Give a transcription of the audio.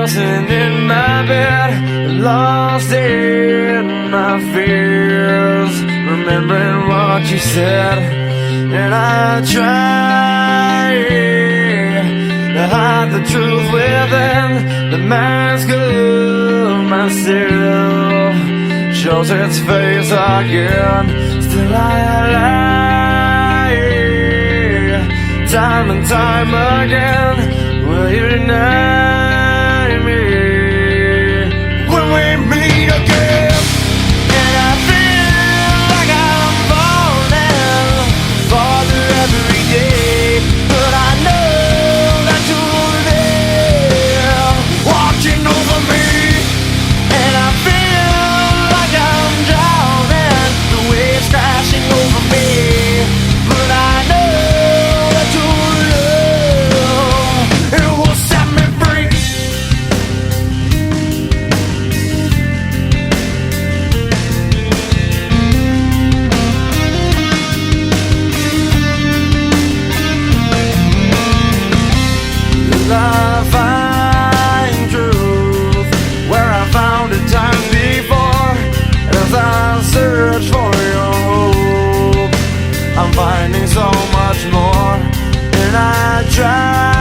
tossing in my bed, lost in my fears, remembering what you said. And I try to hide the truth within the mask of myself, shows its face again. Still I lie, time and time again. Will you deny me when we meet again? And I feel like I'm falling farther every day, but I know that you're there, watching over me. And I feel like I'm drowning, the waves crashing over me, but I know that your love, it will set me free. I find truth where I found it time before. As I search for your hope, I'm finding so much more. And I try